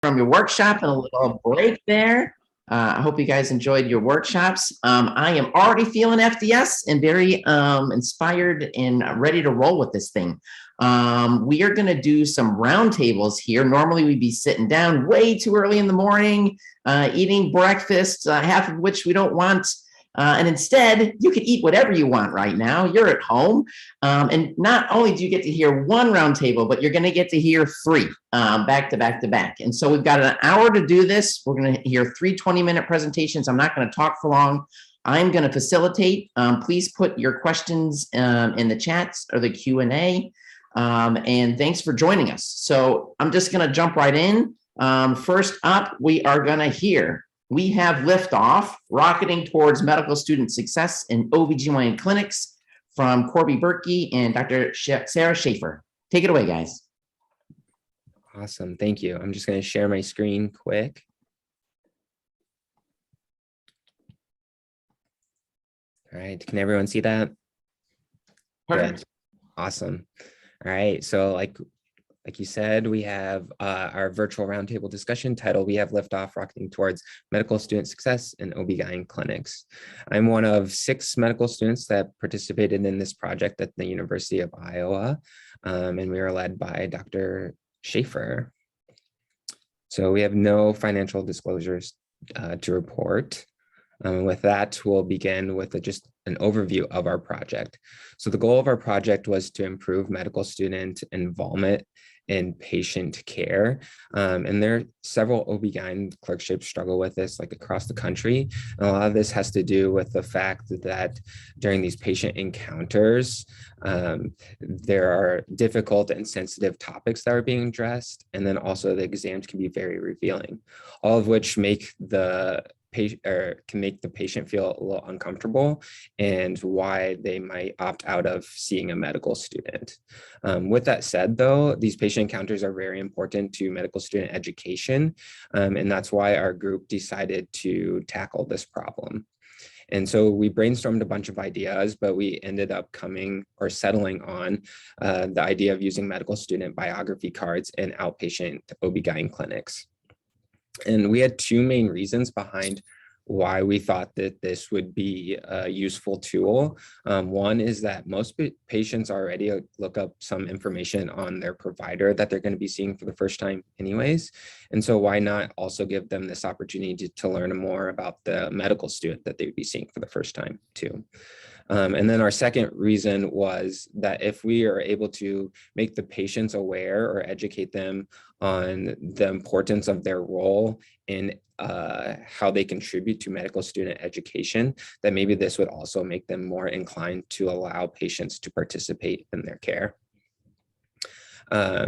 from your workshop and a little break there. I hope you guys enjoyed your workshops. I am already feeling FDS and very inspired and ready to roll with this thing. We are going to do some roundtables here. Normally we'd be sitting down way too early in the morning, eating breakfast, half of which we don't want. And instead, you can eat whatever you want right now. You're at home. And not only do you get to hear one roundtable, but you're going to get to hear three back to back to back. And so we've got an hour to do this. We're going to hear three 20-minute presentations. I'm not going to talk for long. I'm going to facilitate. Please put your questions in the chats or the Q&A. And thanks for joining us. So I'm just going to jump right in. First up, we are going to hear we have liftoff, rocketing towards medical student success in OB-GYN clinics from Corby Berkey and Dr. Sarah Schaefer. Take it away, guys. Awesome, thank you. I'm just going to share my screen quick. All right, can everyone see that? Perfect. Good. Awesome. All right, so like you said, we have our virtual roundtable discussion title, We Have Liftoff, Rocketing Towards Medical Student Success in OB-GYN Clinics. I'm one of 6 medical students that participated in this project at the University of Iowa, and we are led by Dr. Schaefer. So we have no financial disclosures to report. With that, we'll begin with just an overview of our project. So the goal of our project was to improve medical student involvement in patient care. And there are several OB-GYN clerkships struggle with this, like across the country. And a lot of this has to do with the fact that during these patient encounters, there are difficult and sensitive topics that are being addressed. And then also the exams can be very revealing, all of which make the can make the patient feel a little uncomfortable and why they might opt out of seeing a medical student. With that said, though, these patient encounters are very important to medical student education, and that's why our group decided to tackle this problem. And so we brainstormed a bunch of ideas, but we ended up settling on the idea of using medical student biography cards in outpatient OB-GYN clinics. And we had 2 main reasons behind why we thought that this would be a useful tool. One is that most patients already look up some information on their provider that they're going to be seeing for the first time anyways. And so why not also give them this opportunity to learn more about the medical student that they would be seeing for the first time too. And then our second reason was that if we are able to make the patients aware or educate them on the importance of their role in how they contribute to medical student education, that maybe this would also make them more inclined to allow patients to participate in their care.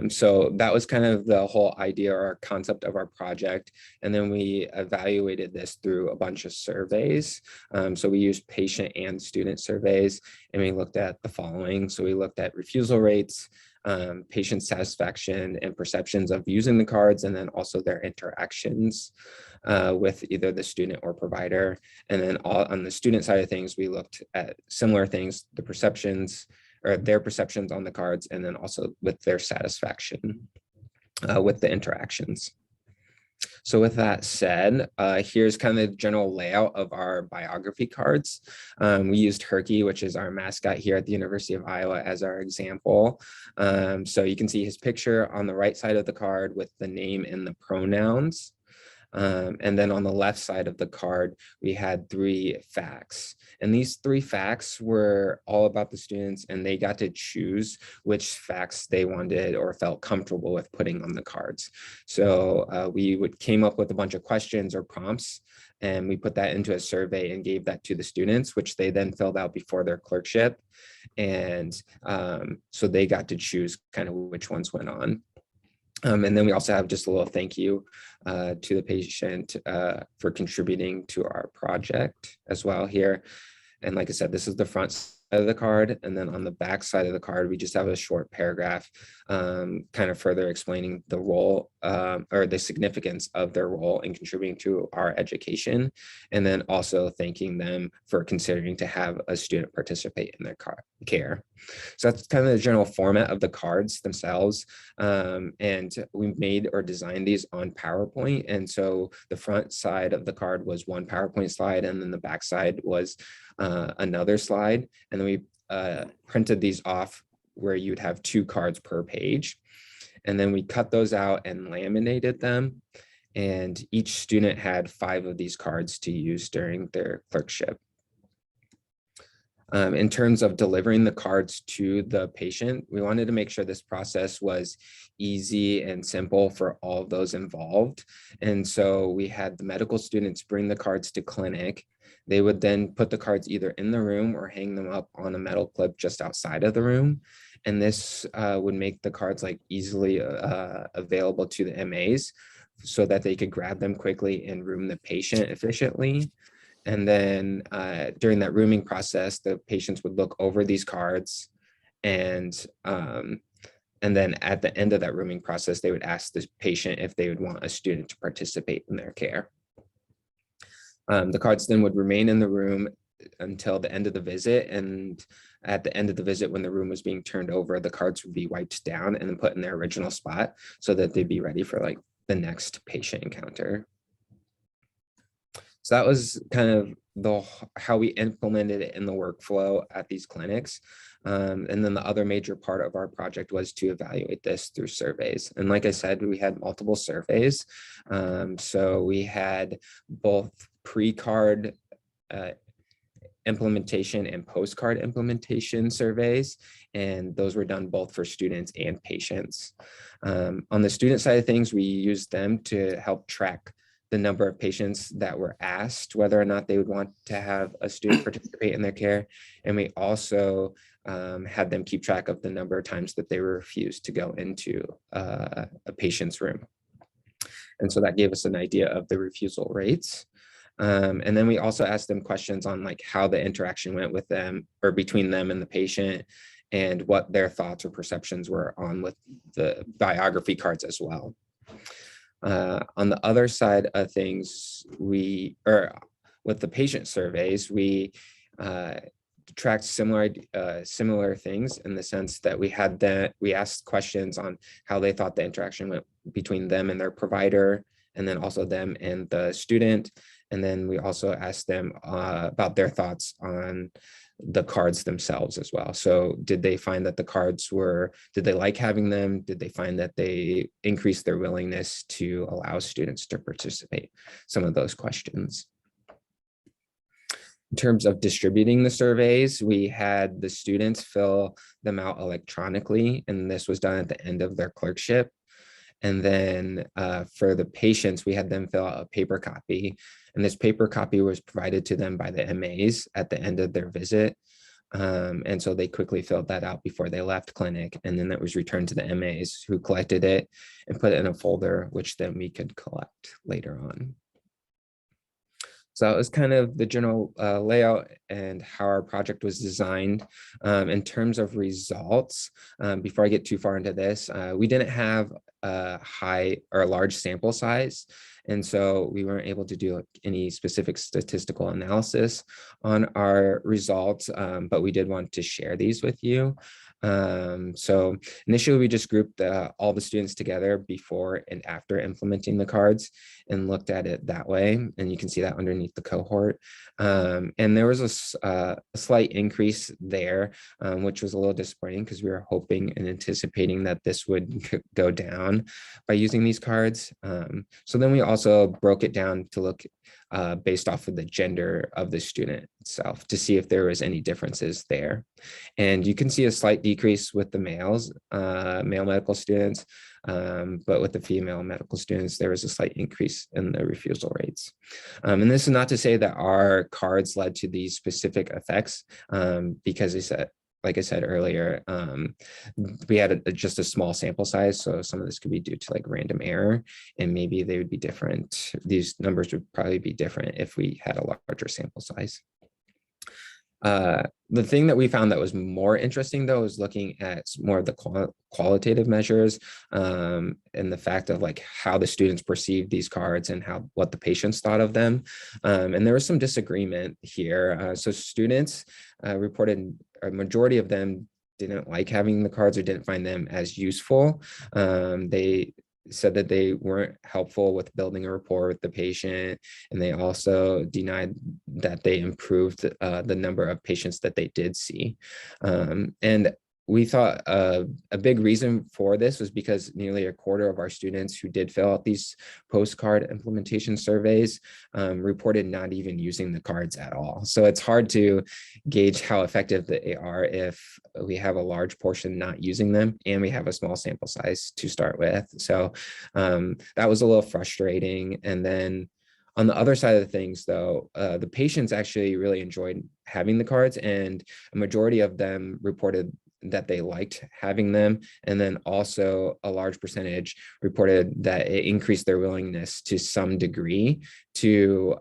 So that was kind of the whole idea or concept of our project. And then we evaluated this through a bunch of surveys. So we used patient and student surveys, and we looked at the following. So we looked at refusal rates, patient satisfaction and perceptions of using the cards, and then also their interactions with either the student or provider. And then on the student side of things, we looked at similar things, the perceptions or their perceptions on the cards, and then also with their satisfaction with the interactions. So with that said, here's kind of the general layout of our biography cards. We used Herky, which is our mascot here at the University of Iowa, as our example. So you can see his picture on the right side of the card with the name and the pronouns. And then on the left side of the card, we had 3 facts. And these 3 facts were all about the students, and they got to choose which facts they wanted or felt comfortable with putting on the cards. So we came up with a bunch of questions or prompts, and we put that into a survey and gave that to the students, which they then filled out before their clerkship. And so they got to choose kind of which ones went on. And then we also have just a little thank you to the patient for contributing to our project as well here. And like I said, this is the front of the card, and then on the back side of the card, we just have a short paragraph kind of further explaining the role or the significance of their role in contributing to our education, and then also thanking them for considering to have a student participate in their care. So that's kind of the general format of the cards themselves. And we made or designed these on PowerPoint. And so the front side of the card was one PowerPoint slide, and then the back side was another slide. And then we printed these off where you'd have 2 cards per page. And then we cut those out and laminated them. And each student had 5 of these cards to use during their clerkship. In terms of delivering the cards to the patient, we wanted to make sure this process was easy and simple for all of those involved. And so we had the medical students bring the cards to clinic. They would then put the cards either in the room or hang them up on a metal clip just outside of the room. And this would make the cards like easily available to the MAs so that they could grab them quickly and room the patient efficiently. And then during that rooming process, the patients would look over these cards, and then at the end of that rooming process, they would ask the patient if they would want a student to participate in their care. The cards then would remain in the room until the end of the visit. And at the end of the visit, when the room was being turned over, the cards would be wiped down and then put in their original spot so that they'd be ready for like the next patient encounter. So that was kind of how we implemented it in the workflow at these clinics. And then the other major part of our project was to evaluate this through surveys. And like I said, we had multiple surveys. So we had both pre-card implementation and post-card implementation surveys, and those were done both for students and patients. On the student side of things, we used them to help track the number of patients that were asked whether or not they would want to have a student participate in their care. And we also had them keep track of the number of times that they were refused to go into a patient's room. And so that gave us an idea of the refusal rates. And then we also asked them questions on like how the interaction went with them or between them and the patient, and what their thoughts or perceptions were on with the biography cards as well. On the other side of things, with the patient surveys, we tracked similar things in the sense that we asked questions on how they thought the interaction went between them and their provider, and then also them and the student. And then we also asked them about their thoughts on the cards themselves as well. So did they find that the cards did they like having them? Did they find that they increased their willingness to allow students to participate? Some of those questions. In terms of distributing the surveys, we had the students fill them out electronically, and this was done at the end of their clerkship. And then for the patients, we had them fill out a paper copy. And this paper copy was provided to them by the MAs at the end of their visit. And so they quickly filled that out before they left clinic. And then that was returned to the MAs, who collected it and put it in a folder, which then we could collect later on. So that was kind of the general layout and how our project was designed. In terms of results, before I get too far into this, we didn't have a high or a large sample size. And so we weren't able to do any specific statistical analysis on our results, but we did want to share these with you. So initially we just grouped all the students together before and after implementing the cards and looked at it that way. And you can see that underneath the cohort. And there was a slight increase there, which was a little disappointing because we were hoping and anticipating that this would go down by using these cards. So then we also broke it down to look based off of the gender of the student itself to see if there was any differences there. And you can see a slight decrease with the male medical students, but with the female medical students, there was a slight increase in the refusal rates. And this is not to say that our cards led to these specific effects, because like I said earlier, we had just a small sample size. So some of this could be due to like random error, and maybe they would be different. These numbers would probably be different if we had a larger sample size. The thing that we found that was more interesting, though, is looking at more of the qualitative measures, and the fact of like how the students perceive these cards and what the patients thought of them. And there was some disagreement here. So students reported a majority of them didn't like having the cards or didn't find them as useful. They said that they weren't helpful with building a rapport with the patient, and they also denied that they improved the number of patients that they did see. And we thought a big reason for this was because nearly a quarter of our students who did fill out these postcard implementation surveys reported not even using the cards at all. So it's hard to gauge how effective they are if we have a large portion not using them and we have a small sample size to start with. So that was a little frustrating. And then on the other side of things, though, the patients actually really enjoyed having the cards, and a majority of them reported that they liked having them. And then also a large percentage reported that it increased their willingness to some degree to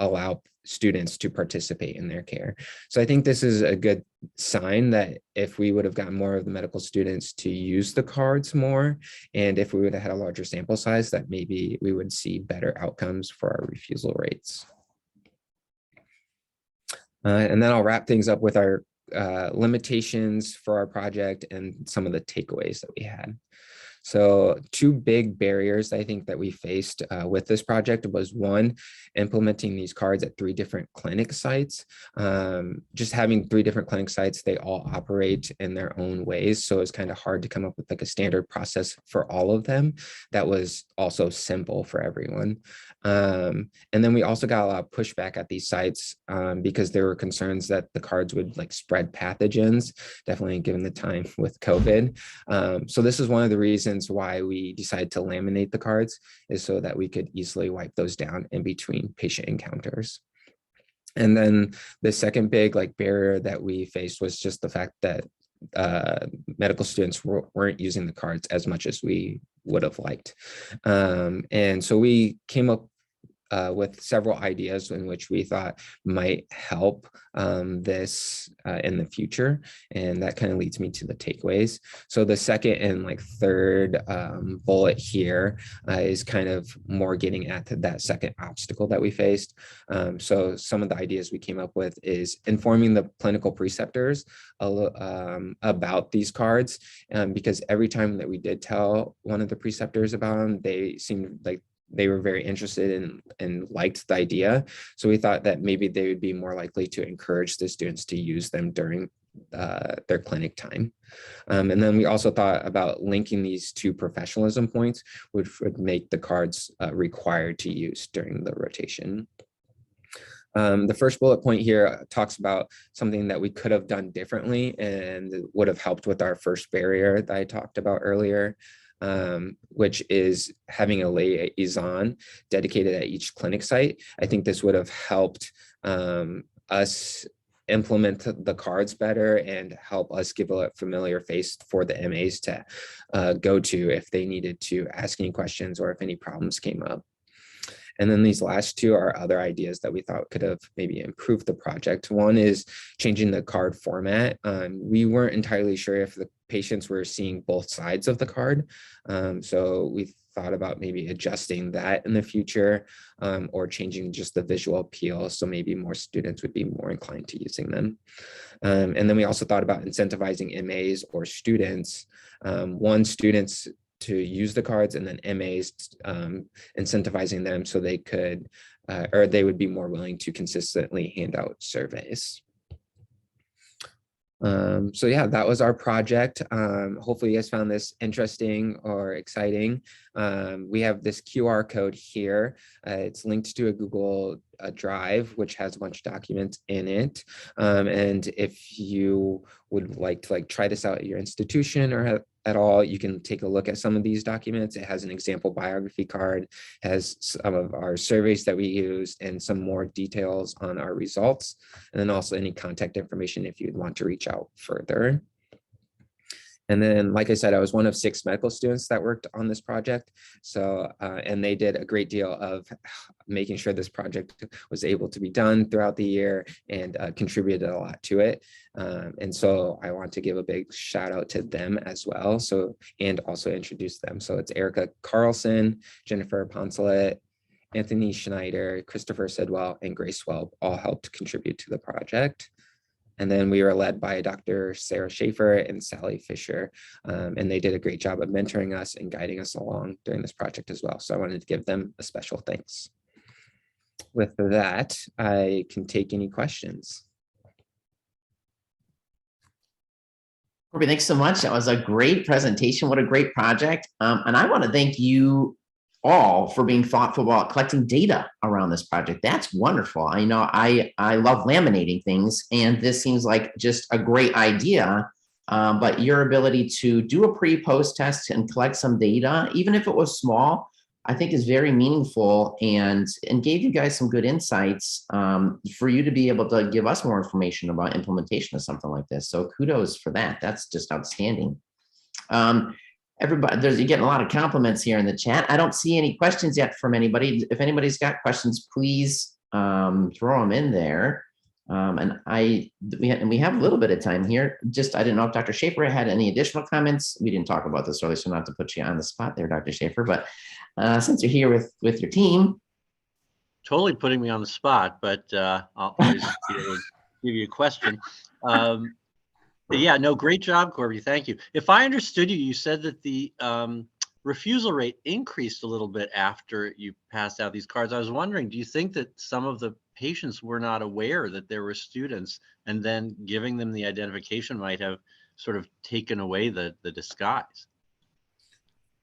allow students to participate in their care. So I think this is a good sign that if we would have gotten more of the medical students to use the cards more, and if we would have had a larger sample size, that maybe we would see better outcomes for our refusal rates. And then I'll wrap things up with our limitations for our project and some of the takeaways that we had. So two big barriers I think that we faced with this project was, one, implementing these cards at 3 different clinic sites. Just having 3 different clinic sites, they all operate in their own ways. So it's kind of hard to come up with like a standard process for all of them that was also simple for everyone. And then we also got a lot of pushback at these sites because there were concerns that the cards would like spread pathogens, definitely given the time with COVID. So this is one of the reasons why we decided to laminate the cards, is so that we could easily wipe those down in between patient encounters. And then the second big like barrier that we faced was just the fact that medical students weren't using the cards as much as we would have liked. And so we came up with several ideas in which we thought might help this in the future. And that kind of leads me to the takeaways. So the second and like third bullet here is kind of more getting at that second obstacle that we faced. So some of the ideas we came up with is informing the clinical preceptors about these cards, because every time that we did tell one of the preceptors about them, they seemed like they were very interested in and liked the idea. So we thought that maybe they would be more likely to encourage the students to use them during their clinic time. And then we also thought about linking these 2 professionalism points, which would make the cards required to use during the rotation. The first bullet point here talks about something that we could have done differently and would have helped with our first barrier that I talked about earlier. Which is having a liaison dedicated at each clinic site. I think this would have helped us implement the cards better and help us give a familiar face for the MAs to go to if they needed to ask any questions or if any problems came up. And then these last 2 are other ideas that we thought could have maybe improved the project. One is changing the card format. We weren't entirely sure if the patients were seeing both sides of the card. So we thought about maybe adjusting that in the future, or changing just the visual appeal. So maybe more students would be more inclined to using them. And then we also thought about incentivizing MAs or students. Students to use the cards, and then MAs incentivizing them so they could, or they would be more willing to consistently hand out surveys. So yeah, that was our project. Hopefully you guys found this interesting or exciting. We have this QR code here. It's linked to a Google Drive, which has a bunch of documents in it. And if you would like to try this out at your institution or at all, you can take a look at some of these documents. It has an example biography card, has some of our surveys that we used, and some more details on our results, and then also any contact information if you'd want to reach out further. And then, like I said, I was one of 6 medical students that worked on this project. So, and they did a great deal of making sure this project was able to be done throughout the year and contributed a lot to it. And so I want to give a big shout out to them as well. So, and also introduce them. So it's Erica Carlson, Jennifer Poncelet, Anthony Schneider, Christopher Sidwell, and Grace Welb all helped contribute to the project. And then we were led by Dr. Sarah Schaefer and Sally Fisher, and they did a great job of mentoring us and guiding us along during this project as well. So I wanted to give them a special thanks. With that, I can take any questions. Corby, thanks so much. That was a great presentation. What a great project. And I want to thank you all for being thoughtful about collecting data around this project. That's wonderful. I know I love laminating things, and this seems like just a great idea. But your ability to do a pre-post test and collect some data, even if it was small, I think is very meaningful and gave you guys some good insights for you to be able to give us more information about implementation of something like this. So kudos for that. That's just outstanding. Everybody, you're getting a lot of compliments here in the chat. I don't see any questions yet from anybody. If anybody's got questions, please throw them in there. And we have a little bit of time here. Just, I didn't know if Dr. Schaefer had any additional comments. We didn't talk about this earlier, so not to put you on the spot there, Dr. Schaefer, but since you're here with your team. Totally putting me on the spot, but I'll always give you a question. Yeah, no, great job, Corby. Thank you. If I understood you, you said that the refusal rate increased a little bit after you passed out these cards. I was wondering, do you think that some of the patients were not aware that there were students, and then giving them the identification might have sort of taken away the disguise?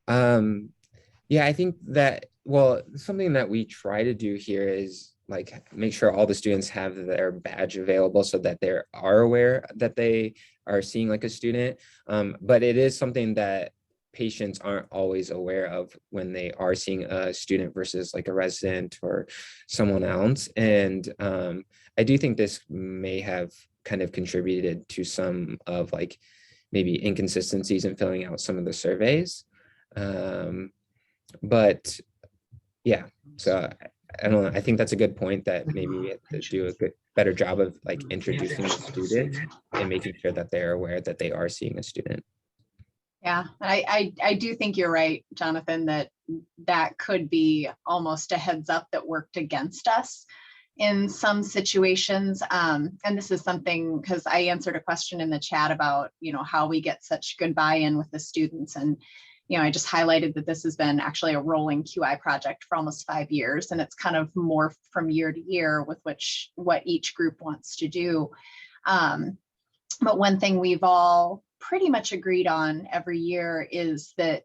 Yeah, I think that, well, something that we try to do here is like make sure all the students have their badge available so that they are aware that they are seeing like a student. But it is something that patients aren't always aware of when they are seeing a student versus like a resident or someone else. And I do think this may have kind of contributed to some of like maybe inconsistencies in filling out some of the surveys. But yeah, so I don't know. I think that's a good point, that maybe we have to do a better job of like introducing the student and making sure that they're aware that they are seeing a student. Yeah, I do think you're right, Jonathan, that could be almost a heads up that worked against us in some situations. And this is something, because I answered a question in the chat about, how we get such good buy-in with the students. And I just highlighted that this has been actually a rolling QI project for almost 5 years, and it's kind of morphed from year to year with what each group wants to do. But one thing we've all pretty much agreed on every year is that,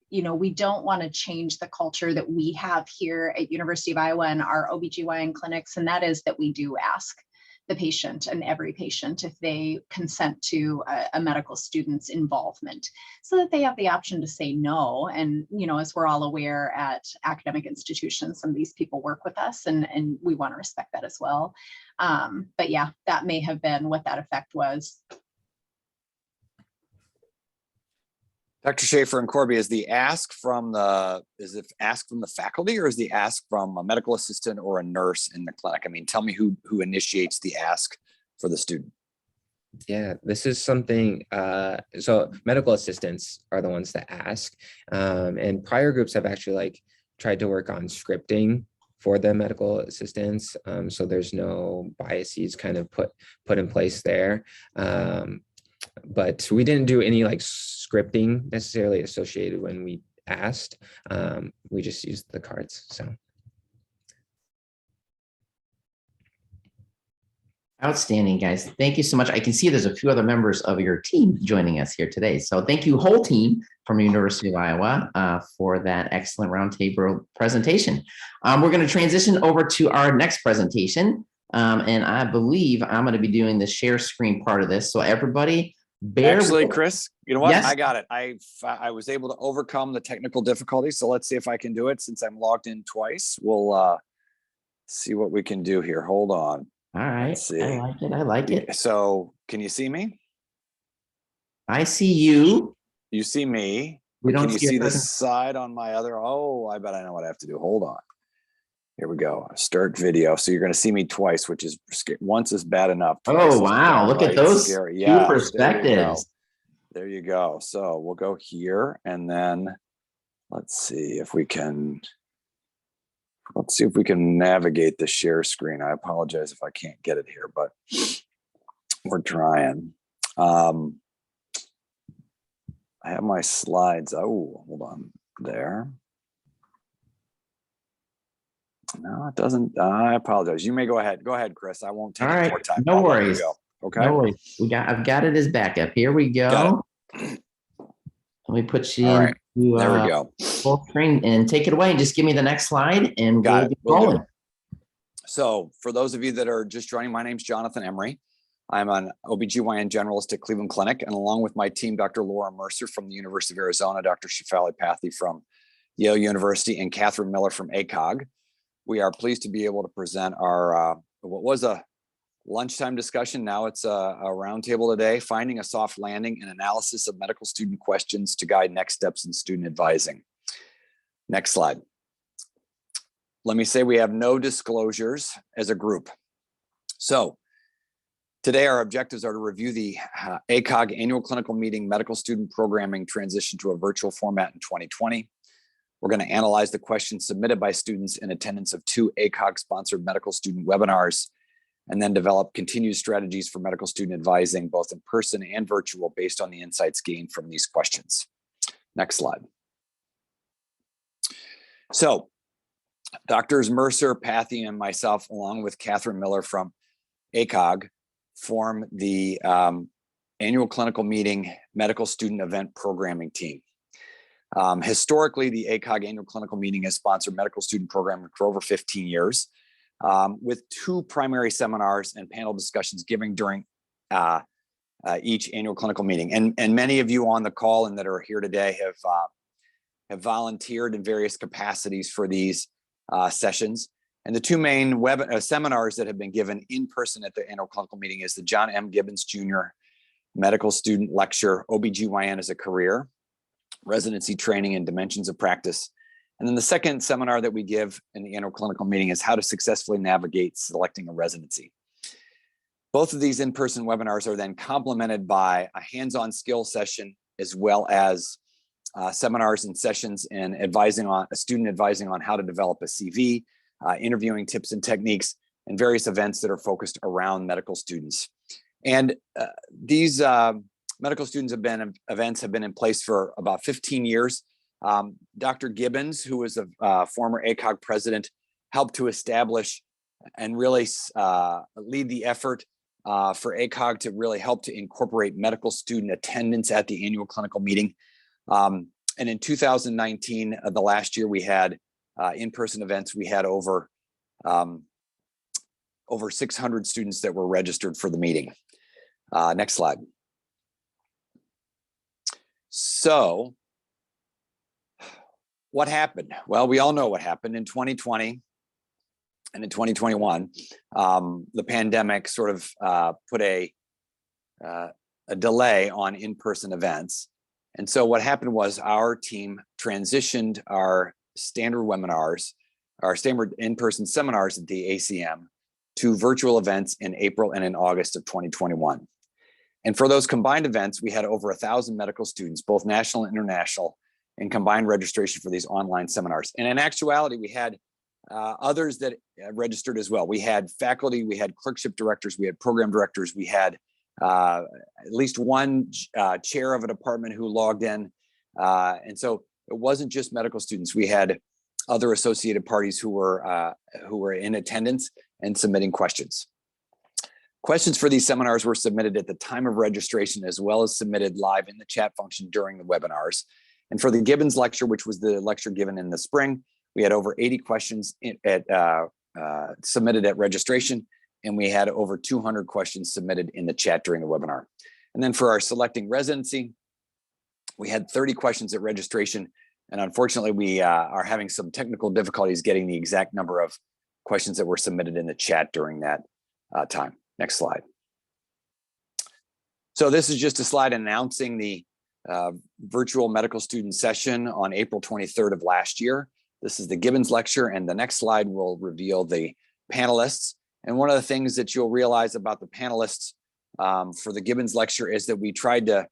we don't want to change the culture that we have here at University of Iowa and our OB-GYN clinics, and that is that we do ask the patient and every patient if they consent to a medical student's involvement, so that they have the option to say no. And, as we're all aware, at academic institutions, some of these people work with us, and we want to respect that as well. But yeah, that may have been what that effect was. Dr. Schaefer and Corby, is it ask from the faculty, or is the ask from a medical assistant or a nurse in the clinic? I mean, tell me who initiates the ask for the student. Yeah, this is something, so medical assistants are the ones that ask, and prior groups have actually tried to work on scripting for the medical assistants. So there's no biases kind of put in place there. But we didn't do any scripting necessarily associated when we asked. We just used the cards. So Outstanding, guys. Thank you so much. I can see there's a few other members of your team joining us here today. So thank you, whole team from University of Iowa, for that excellent roundtable presentation. We're going to transition over to our next presentation. And I believe I'm going to be doing the share screen part of this. So everybody, Actually, Chris, you know what? Yes. I got it. I was able to overcome the technical difficulties. So let's see if I can do it. Since I'm logged in twice, we'll see what we can do here. Hold on. All right. Let's see. I like it. I like it. So can you see me? I see you. You see me. We don't Can you see see your the present- side on my other? Oh, I bet I know what I have to do. Hold on. Here we go. Start video. So you're going to see me twice, which is once is bad enough. Twice Oh, is wow. Look at downright those scary. two Yes, there you go. perspectives. There you go. So we'll go here and then let's see if we can navigate the share screen. I apologize if I can't get it here, but we're trying. I have my slides. Oh, hold on there. No, it doesn't. I apologize. You may go ahead. Go ahead, Chris. I won't take All any right. more time. No I'll let you worries. go. Okay. No worries. I've got it as backup. Here we go. Got Let me put you All in right. There we go. full screen and take it away and just give me the next slide and Got we'll it. be Will do. rolling. So for those of you that are just joining, my name's Jonathan Emery. I'm an OB-GYN generalist at Cleveland Clinic, and along with my team, Dr. Laura Mercer from the University of Arizona, Dr. Shefali Pathy from Yale University, and Catherine Miller from APGO, we are pleased to be able to present our, what was a lunchtime discussion. Now it's a roundtable today, finding a soft landing and analysis of medical student questions to guide next steps in student advising. Next slide. Let me say we have no disclosures as a group. So today our objectives are to review the APGO annual clinical meeting medical student programming transition to a virtual format in 2020. We're going to analyze the questions submitted by students in attendance of 2 APGO-sponsored medical student webinars, and then develop continued strategies for medical student advising, both in person and virtual, based on the insights gained from these questions. Next slide. So, Doctors Mercer, Pathy, and myself, along with Catherine Miller from APGO, form the annual clinical meeting medical student event programming team. Historically, the APGO annual clinical meeting has sponsored medical student programming for over 15 years, with 2 primary seminars and panel discussions given during each annual clinical meeting. And many of you on the call and that are here today have volunteered in various capacities for these sessions. And the 2 main seminars that have been given in person at the annual clinical meeting is the John M. Gibbons Jr. Medical Student Lecture, OB-GYN as a Career, Residency Training and Dimensions of Practice. And then the second seminar that we give in the annual clinical meeting is how to successfully navigate selecting a residency. Both of these in-person webinars are then complemented by a hands-on skill session, as well as seminars and sessions and student advising on how to develop a CV, interviewing tips and techniques, and various events that are focused around medical students. And these medical students events have been in place for about 15 years. Dr. Gibbons, who was a former APGO president, helped to establish and really lead the effort for APGO to really help to incorporate medical student attendance at the annual clinical meeting. And in 2019, the last year we had in-person events, we had over 600 students that were registered for the meeting. Next slide. So what happened? Well, we all know what happened in 2020 and in 2021. The pandemic sort of put a delay on in-person events. And so what happened was our team transitioned our standard webinars, our standard in-person seminars at the ACM to virtual events in April and in August of 2021. And for those combined events, we had over 1,000 medical students, both national and international, in combined registration for these online seminars. And in actuality, we had others that registered as well. We had faculty, we had clerkship directors, we had program directors, we had at least one chair of a department who logged in. And so it wasn't just medical students. We had other associated parties who were in attendance and submitting questions. Questions for these seminars were submitted at the time of registration, as well as submitted live in the chat function during the webinars. And for the Gibbons lecture, which was the lecture given in the spring, we had over 80 questions submitted at registration, and we had over 200 questions submitted in the chat during the webinar. And then for our selecting residency, we had 30 questions at registration, and unfortunately, we are having some technical difficulties getting the exact number of questions that were submitted in the chat during that time. Next slide. So this is just a slide announcing the virtual medical student session on April 23rd of last year. This is the Gibbons lecture, and the next slide will reveal the panelists. And one of the things that you'll realize about the panelists for the Gibbons lecture is that we tried to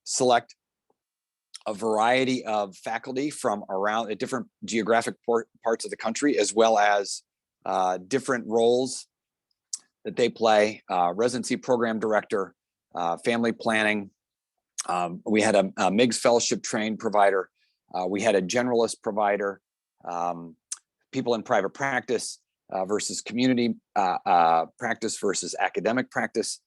select a variety of faculty from around different geographic parts of the country, as well as different roles that they play, residency program director, family planning. We had a MIGS fellowship trained provider. We had a generalist provider, people in private practice versus community practice versus academic practice.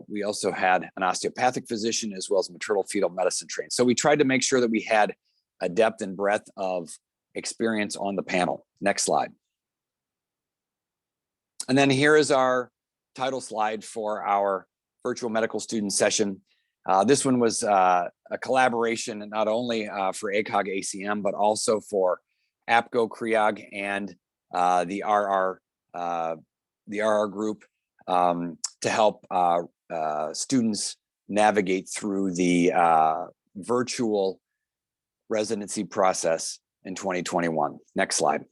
We also had an osteopathic physician as well as maternal fetal medicine trained. So we tried to make sure that we had a depth and breadth of experience on the panel. Next slide. And then here is our title slide for our virtual medical student session. This one was a collaboration not only for ACOG ACM, but also for APGO, CREOG, and the RR group to help students navigate through the virtual residency process in 2021. Next slide.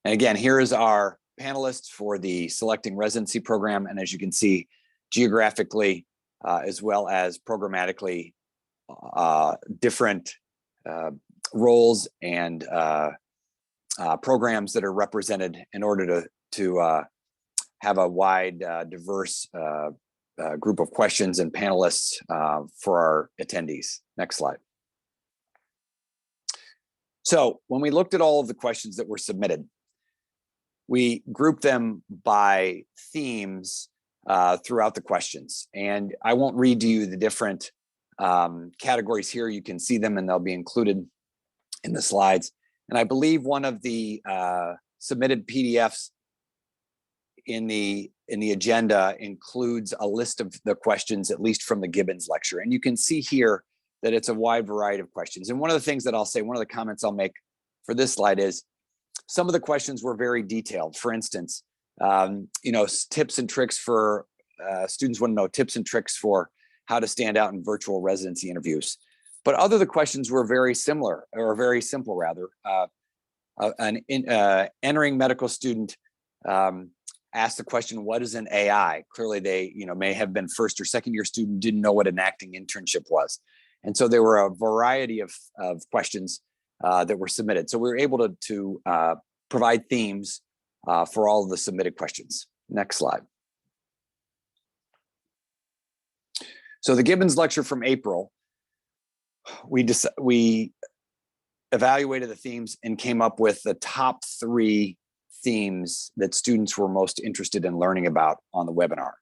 And again, here is our panelists for the selecting residency program. And as you can see, geographically, as well as programmatically, different roles and programs that are represented in order to have a wide, diverse group of questions and panelists for our attendees. Next slide. So when we looked at all of the questions that were submitted, we grouped them by themes throughout the questions. And I won't read to you the different categories here. You can see them and they'll be included in the slides. And I believe one of the submitted PDFs in the agenda includes a list of the questions, at least from the Gibbons lecture. And you can see here that it's a wide variety of questions. And one of the things that I'll say, one of the comments I'll make for this slide is some of the questions were very detailed. For instance, tips and tricks for students want to know tips and tricks for how to stand out in virtual residency interviews. But other the questions were very similar, or very simple rather. An entering medical student asked the question, what is an AI? Clearly they may have been first or second year student, didn't know what an acting internship was. And so there were a variety of questions that were submitted. So we were able to provide themes for all of the submitted questions. Next slide. So the Gibbons lecture from April, we evaluated the themes and came up with the top 3 themes that students were most interested in learning about on the webinar.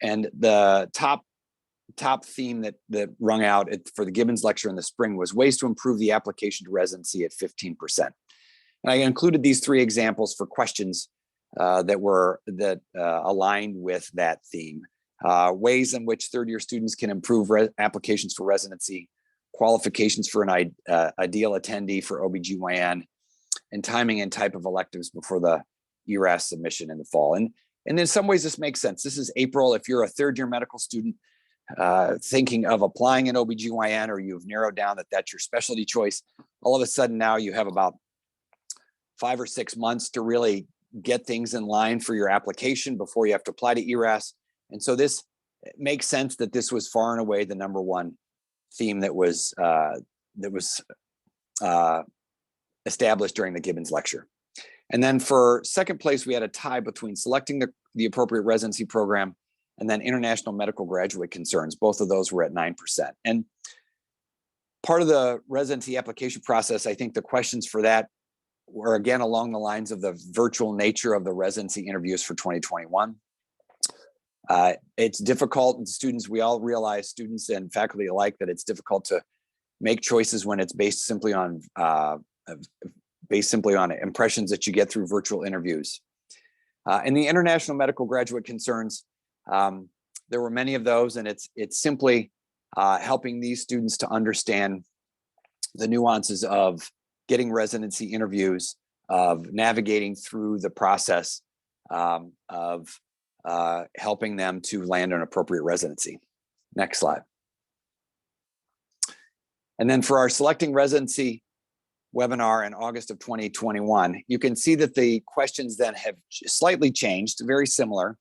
And the top theme that rung out for the Gibbons lecture in the spring was ways to improve the application to residency at 15%. And I included these 3 examples for questions that aligned with that theme. Ways in which third-year students can improve applications for residency, qualifications for an ideal attendee for OB-GYN, and timing and type of electives before the ERAS submission in the fall. And in some ways, this makes sense. This is April. If you're a third-year medical student thinking of applying an OB-GYN, or you've narrowed down that that's your specialty choice, all of a sudden now you have about 5 or 6 months to really get things in line for your application before you have to apply to ERAS. And so this makes sense that this was far and away the #1 theme that was established during the Gibbons lecture. And then for second place, we had a tie between selecting the appropriate residency program and then international medical graduate concerns. Both of those were at 9%. And part of the residency application process, I think the questions for that were again along the lines of the virtual nature of the residency interviews for 2021. It's difficult, students, we all realize, students and faculty alike, that it's difficult to make choices when it's based simply on impressions that you get through virtual interviews. And the international medical graduate concerns, there were many of those, and it's simply helping these students to understand the nuances of getting residency interviews, of navigating through the process of helping them to land an appropriate residency. Next slide. And then for our selecting residency webinar in August of 2021, you can see that the questions then have slightly changed, very similar.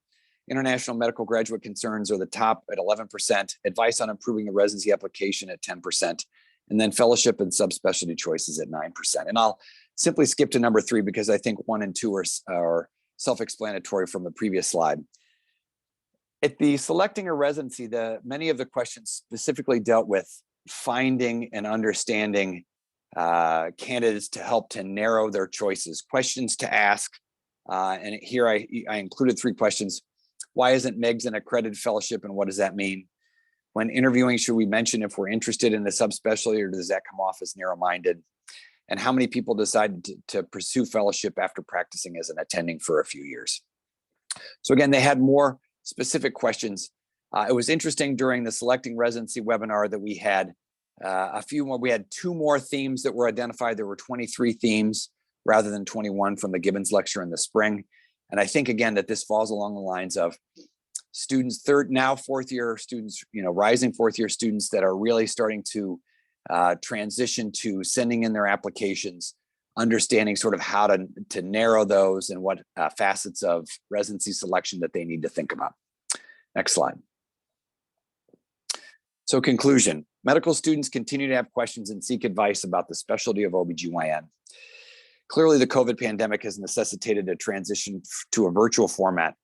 International medical graduate concerns are the top at 11%, advice on improving the residency application at 10%, and then fellowship and subspecialty choices at 9%. And I'll simply skip to number 3 because I think 1 and 2 are self-explanatory from the previous slide. At the selecting a residency, many of the questions specifically dealt with finding and understanding candidates to help to narrow their choices, questions to ask. And here I included 3 questions. Why isn't MEGS an accredited fellowship, and what does that mean? When interviewing, should we mention if we're interested in the subspecialty, or does that come off as narrow-minded? And how many people decided to pursue fellowship after practicing as an attending for a few years? So again, they had more specific questions. It was interesting during the selecting residency webinar that we had a few more. We had 2 more themes that were identified. There were 23 themes rather than 21 from the Gibbons lecture in the spring. And I think again that this falls along the lines of students, fourth year students, rising 4th year students that are really starting to transition to sending in their applications, understanding sort of how to narrow those and what facets of residency selection that they need to think about. Next slide. So conclusion, medical students continue to have questions and seek advice about the specialty of OB-GYN. Clearly, the COVID pandemic has necessitated a transition to a virtual format.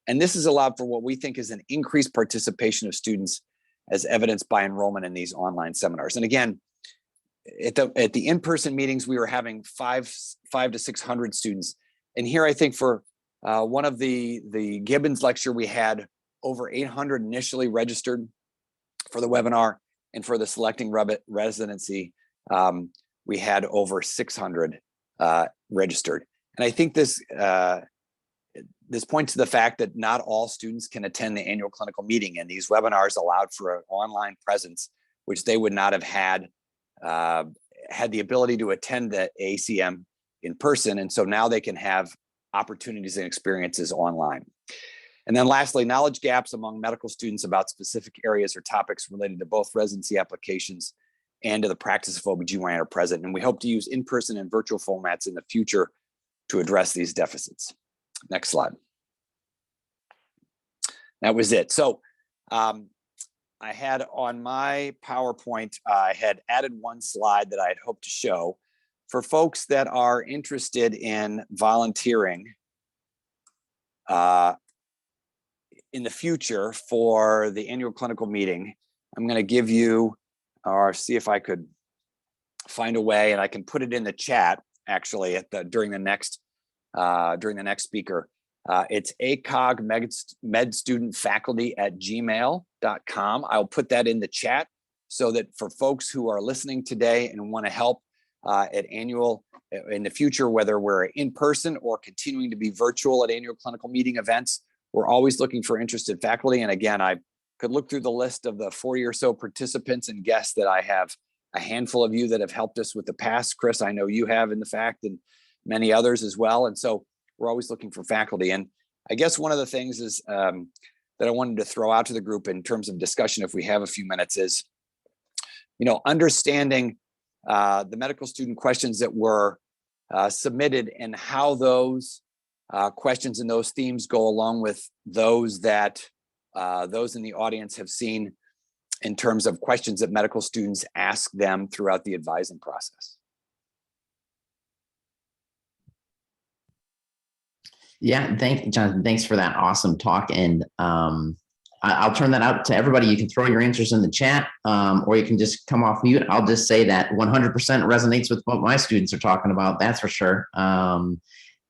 And this has allowed for what we think is an increased participation of students as evidenced by enrollment in these online seminars. And again, at the in-person meetings, we were having 500 to 600 students. And here I think for one of the Gibbons lecture, we had over 800 initially registered for the webinar, and for the selecting residency, we had over 600 registered. And I think this points to the fact that not all students can attend the annual clinical meeting, and these webinars allowed for an online presence, which they would not have had the ability to attend the ACM in person. And so now they can have opportunities and experiences online. And then lastly, knowledge gaps among medical students about specific areas or topics related to both residency applications and to the practice of OB-GYN are present. And we hope to use in-person and virtual formats in the future to address these deficits. Next slide. That was it. So I had on my PowerPoint, I had added one slide that I had hoped to show for folks that are interested in volunteering in the future for the annual clinical meeting. I'm going to give you, or see if I could find a way, and I can put it in the chat actually during the next speaker. It's acogmedstudentfaculty@gmail.com. I'll put that in the chat so that for folks who are listening today and want to help at annual in the future, whether we're in person or continuing to be virtual at annual clinical meeting events, we're always looking for interested faculty. And again, I could look through the list of the 40 or so participants and guess that I have a handful of you that have helped us with the past. Chris, I know you have in the fact, and many others as well. And so we're always looking for faculty. And I guess one of the things is that I wanted to throw out to the group in terms of discussion, if we have a few minutes, is, understanding the medical student questions that were submitted and how those questions and those themes go along with those that those in the audience have seen in terms of questions that medical students ask them throughout the advising process. Yeah, Jonathan, thanks for that awesome talk. And I'll turn that out to everybody. You can throw your answers in the chat, or you can just come off mute. I'll just say that 100% resonates with what my students are talking about. That's for sure.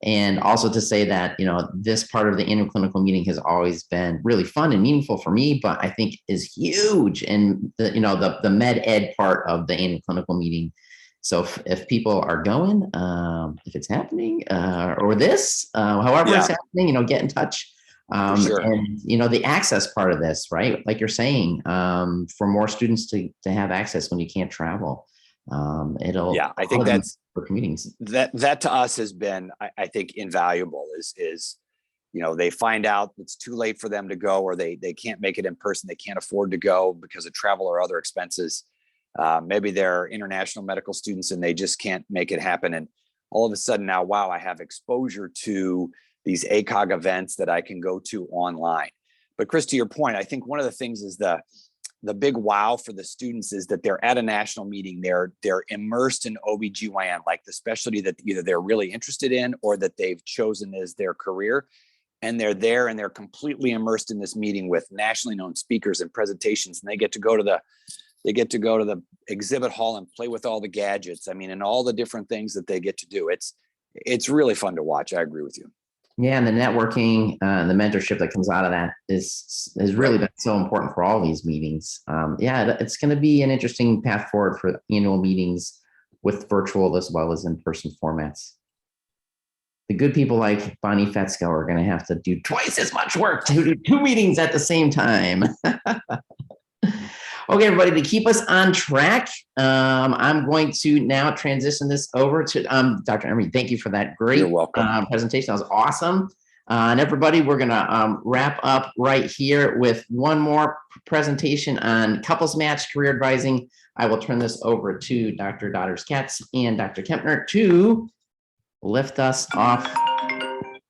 And also to say that, this part of the annual clinical meeting has always been really fun and meaningful for me, but I think is huge in the med ed part of the annual clinical meeting. So if people are going, if it's happening, or this, however it's happening, get in touch. Sure. And, the access part of this, right? Like you're saying, for more students to have access when you can't travel. I think that's for meetings. that to us has been, I think, invaluable is they find out it's too late for them to go, or they can't make it in person. They can't afford to go because of travel or other expenses. Maybe they're international medical students and they just can't make it happen. And all of a sudden now, wow, I have exposure to these ACOG events that I can go to online. But Chris, to your point, I think one of the things is the big wow for the students is that they're at a national meeting. They're immersed in OB-GYN, like the specialty that either they're really interested in or that they've chosen as their career. And they're there and they're completely immersed in this meeting with nationally known speakers and presentations. And they get to go to the exhibit hall and play with all the gadgets. I mean, and all the different things that they get to do. It's really fun to watch. I agree with you. Yeah, and the networking, the mentorship that comes out of that has really been so important for all these meetings. It's going to be an interesting path forward for annual meetings with virtual as well as in-person formats. The good people like Bonnie Fetzko are going to have to do twice as much work to do 2 meetings at the same time. Okay, everybody, to keep us on track, I'm going to now transition this over to Dr. Emery. Thank you for that great presentation. That was awesome. And everybody, we're going to wrap up right here with one more presentation on couples match career advising. I will turn this over to Dr. Daughters-Katz and Dr. Kempner to lift us off.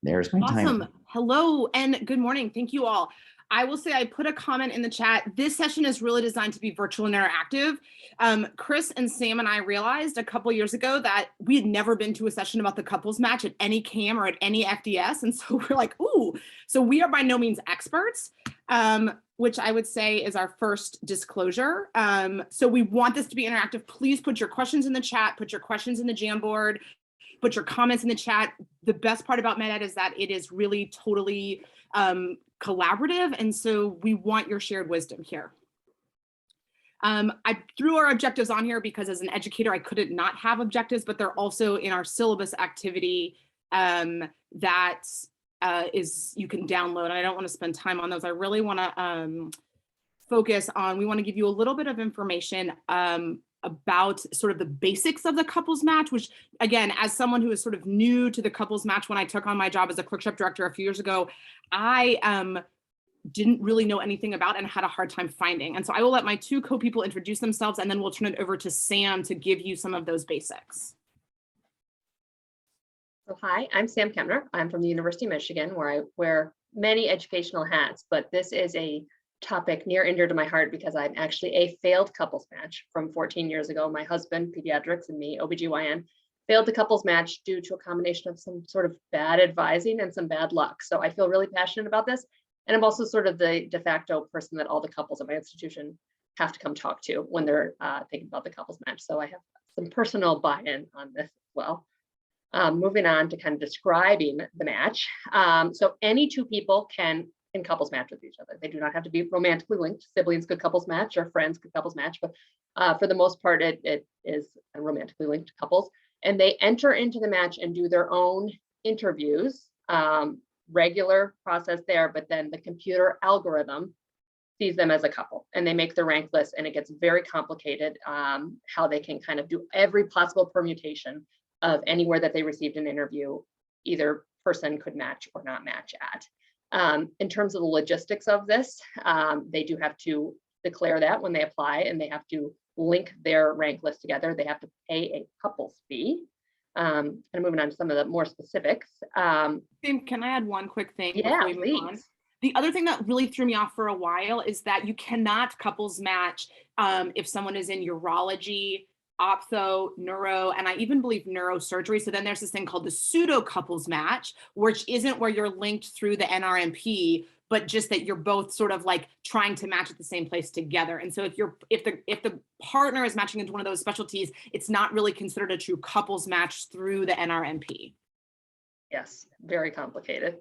There's my time. Awesome. Hello and good morning. Thank you all. I will say I put a comment in the chat. This session is really designed to be virtual and interactive. Chris and Sam and I realized a couple years ago that we had never been to a session about the couples match at any CAM or at any FDS. And so we're like, ooh, so we are by no means experts, which I would say is our first disclosure. So we want this to be interactive. Please put your questions in the chat, put your questions in the Jamboard, put your comments in the chat. The best part about MedEd is that it is really totally collaborative, and so we want your shared wisdom here. I threw our objectives on here because as an educator, I couldn't not have objectives, but they're also in our syllabus activity that is you can download. I don't want to spend time on those. I really want to focus on, we want to give you a little bit of information about sort of the basics of the couples match, which again, as someone who is sort of new to the couples match, when I took on my job as a clerkship director a few years ago, I didn't really know anything about and had a hard time finding. And so I will let my 2 co-people introduce themselves and then we'll turn it over to Sam to give you some of those basics. So hi, I'm Sam Kempner. I'm from the University of Michigan, where I wear many educational hats, but this is a topic near and dear to my heart because I'm actually a failed couples match from 14 years ago. My husband, pediatrics, and me, OB-GYN, failed the couples match due to a combination of some sort of bad advising and some bad luck. So I feel really passionate about this. And I'm also sort of the de facto person that all the couples at my institution have to come talk to when they're thinking about the couples match. So I have some personal buy-in on this as well. Moving on to kind of describing the match. So any 2 people can couples match with each other. They do not have to be romantically linked. Siblings could couples match or friends could couples match, but for the most part, it is a romantically linked couples. And they enter into the match and do their own interviews, regular process there, but then the computer algorithm sees them as a couple and they make their rank list, and it gets very complicated how they can kind of do every possible permutation of anywhere that they received an interview, either person could match or not match at. In terms of the logistics of this, they do have to declare that when they apply, and they have to link their rank list together. They have to pay a couples fee. And moving on to some of the more specifics. Sam, can I add one quick thing? Yeah, before we move on? please. The other thing that really threw me off for a while is that you cannot couples match if someone is in urology, optho, neuro, and I even believe neurosurgery. So then there's this thing called the pseudo couples match, which isn't where you're linked through the NRMP, but just that you're both sort of like trying to match at the same place together. And so if the partner is matching into one of those specialties, it's not really considered a true couples match through the NRMP. Yes, very complicated.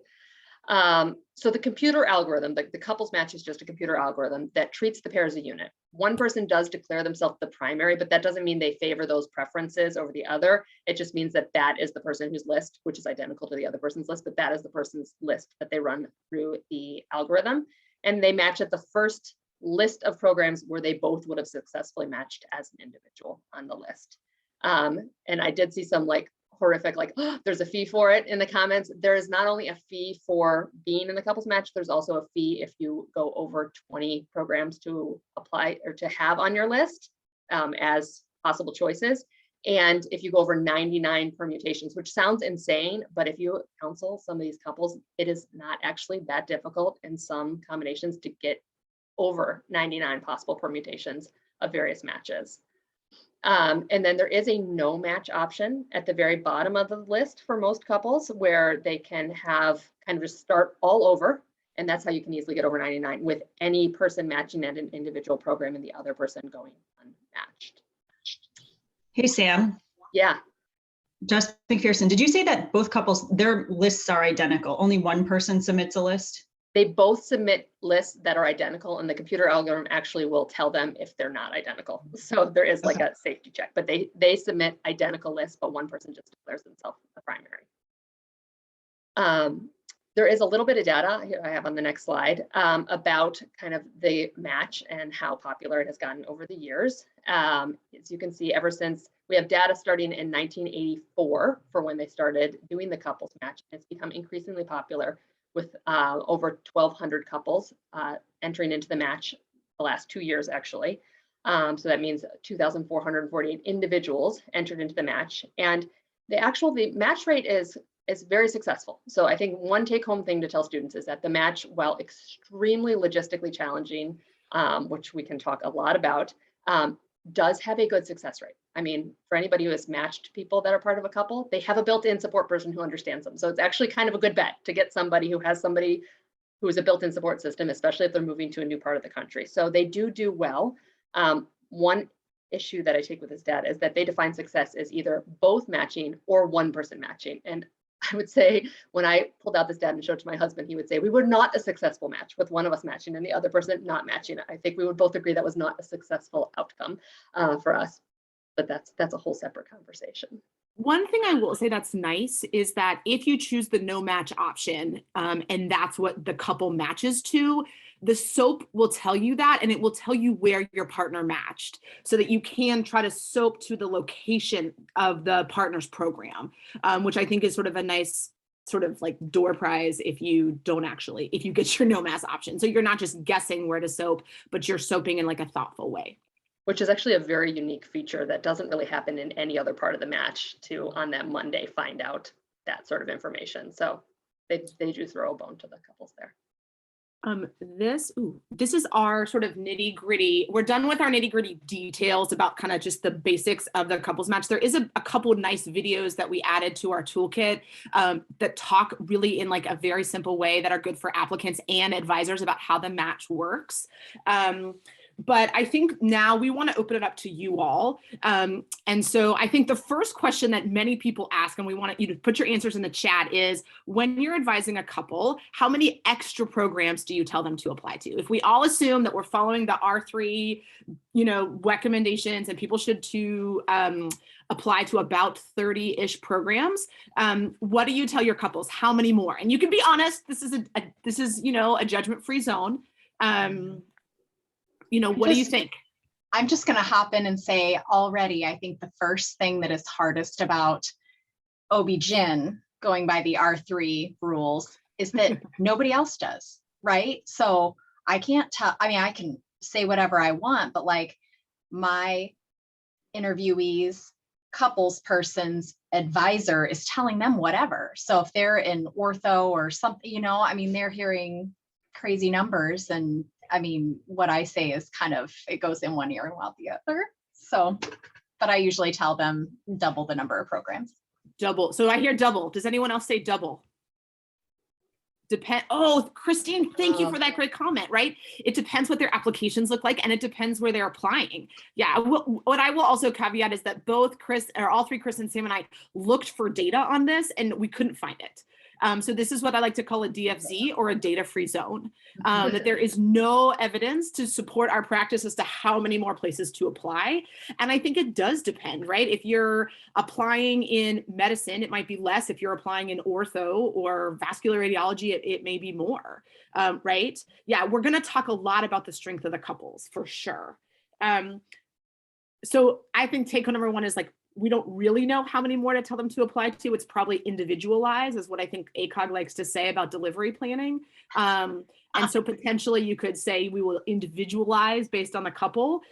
So the computer algorithm, the couples match is just a computer algorithm that treats the pair as a unit. One person does declare themselves the primary, but that doesn't mean they favor those preferences over the other. It just means that that is the person whose list, which is identical to the other person's list, but that is the person's list that they run through the algorithm. And they match at the first list of programs where they both would have successfully matched as an individual on the list. And I did see some like horrific, like, oh, there's a fee for it in the comments. There is not only a fee for being in the couples match, there's also a fee if you go over 20 programs to apply or to have on your list as possible choices. And if you go over 99 permutations, which sounds insane, but if you counsel some of these couples, it is not actually that difficult in some combinations to get over 99 possible permutations of various matches. And then there is a no match option at the very bottom of the list for most couples, where they can have kind of just start all over. And that's how you can easily get over 99 with any person matching at an individual program and the other person going unmatched. Hey, Sam. Yeah. Just McPherson, did you say that both couples, their lists are identical? Only one person submits a list? They both submit lists that are identical, and the computer algorithm actually will tell them if they're not identical. So there is like a safety check, but they submit identical lists, but one person just declares themselves the primary. There is a little bit of data here I have on the next slide about kind of the match and how popular it has gotten over the years. As you can see, ever since we have data starting in 1984 for when they started doing the couples match, it's become increasingly popular with over 1,200 couples entering into the match the last 2 years, actually. So that means 2,448 individuals entered into the match, and the match rate is very successful. So I think one take-home thing to tell students is that the match, while extremely logistically challenging, which we can talk a lot about, does have a good success rate. I mean, for anybody who has matched people that are part of a couple, they have a built-in support person who understands them. So it's actually kind of a good bet to get somebody who has somebody who is a built-in support system, especially if they're moving to a new part of the country. So they do well. One issue that I take with this data is that they define success as either both matching or one person matching. And I would say when I pulled out this data and showed it to my husband, he would say we were not a successful match with one of us matching and the other person not matching. I think we would both agree that was not a successful outcome for us, but that's a whole separate conversation. One thing I will say that's nice is that if you choose the no match option, and that's what the couple matches to, the SOAP will tell you that, and it will tell you where your partner matched so that you can try to SOAP to the location of the partner's program, which I think is sort of a nice sort of like door prize if you get your no match option. So you're not just guessing where to SOAP, but you're SOAPing in like a thoughtful way. Which is actually a very unique feature that doesn't really happen in any other part of the match to, on that Monday, find out that sort of information. So they do throw a bone to the couples there. This is our sort of nitty gritty. We're done with our nitty gritty details about kind of just the basics of the couples match. There is a couple of nice videos that we added to our toolkit that talk really in like a very simple way that are good for applicants and advisors about how the match works. But I think now we want to open it up to you all. And so I think the first question that many people ask, and we want you to put your answers in the chat, is when you're advising a couple, how many extra programs do you tell them to apply to? If we all assume that we're following the R3, recommendations and people should apply to about 30-ish programs, what do you tell your couples? How many more? And you can be honest, this is a judgment-free zone. What do you think? I'm just going to hop in and say already, I think the first thing that is hardest about Ob-Gyn going by the R3 rules is that nobody else does, right? So I can't tell, I can say whatever I want, but like my interviewees, couples person's advisor is telling them whatever. So if they're in ortho or something, they're hearing crazy numbers, and what I say is kind of, it goes in one ear and out the other. So, but I usually tell them double the number of programs. Double. So I hear double. Does anyone else say double? Oh, Christine, thank you for that great comment, right? It depends what their applications look like, and it depends where they're applying. Yeah, what I will also caveat is that all three, Chris and Sam and I looked for data on this and we couldn't find it. So this is what I like to call a DFZ, or a data-free zone, that there is no evidence to support our practice as to how many more places to apply. And I think it does depend, right? If you're applying in medicine, it might be less. If you're applying in ortho or vascular radiology, it may be more, right? Yeah, we're going to talk a lot about the strength of the couples for sure. So I think take home number one is like, we don't really know how many more to tell them to apply to. It's probably individualized, is what I think ACOG likes to say about delivery planning. And so potentially you could say we will individualize based on the couple.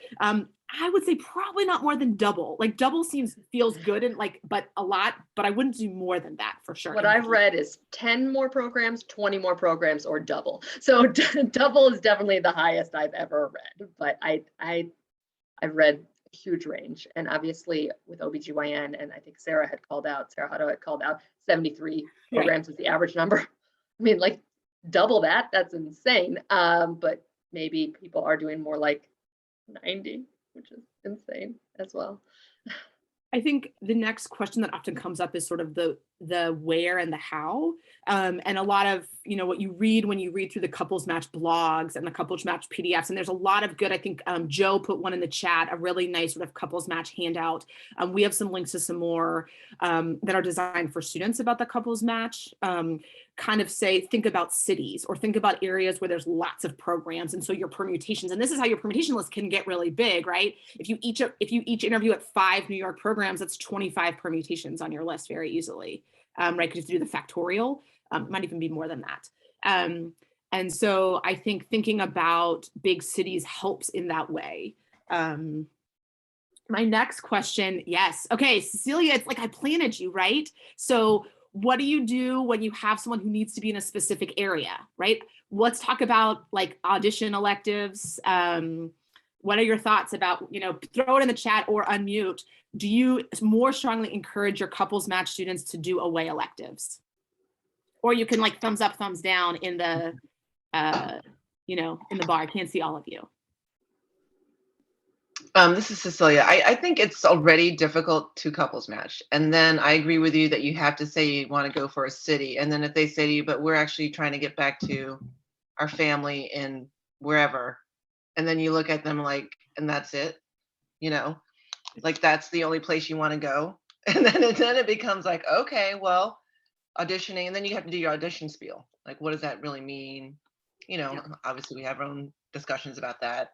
I would say probably not more than double. Like double feels good and but a lot, but I wouldn't do more than that for sure. What I've read is 10 more programs, 20 more programs, or double. So double is definitely the highest I've ever read, but I've read a huge range. And obviously with OBGYN, and I think Sarah Hutto had called out 73 programs is the average number. I mean, like double that's insane. But maybe people are doing more like 90, which is insane as well. I think the next question that often comes up is sort of the where and the how. And a lot of, what you read when you read through the couples match blogs and the couples match PDFs. And there's a lot of good, I think Joe put one in the chat, a really nice sort of couples match handout. We have some links to some more that are designed for students about the couples match. Kind of think about cities or think about areas where there's lots of programs. And so your permutations, and this is how your permutation list can get really big, right? If you each interview at 5 New York programs, that's 25 permutations on your list very easily, right? Because you have to do the factorial, it might even be more than that. And so I think thinking about big cities helps in that way. My next question, yes. Okay, Cecilia, it's like I planted you, right? So what do you do when you have someone who needs to be in a specific area, right? Let's talk about like audition electives. What are your thoughts about, throw it in the chat or unmute. Do you more strongly encourage your couples match students to do away electives? Or you can like thumbs up, thumbs down in the, in the bar. I can't see all of you. This is Cecilia. I think it's already difficult to couples match. And then I agree with you that you have to say you want to go for a city. And then if they say to you, but we're actually trying to get back to our family in wherever. And then you look at them like, and that's it, like that's the only place you want to go. And then it becomes like, okay, well, auditioning. And then you have to do your audition spiel. Like, what does that really mean? Obviously we have our own discussions about that.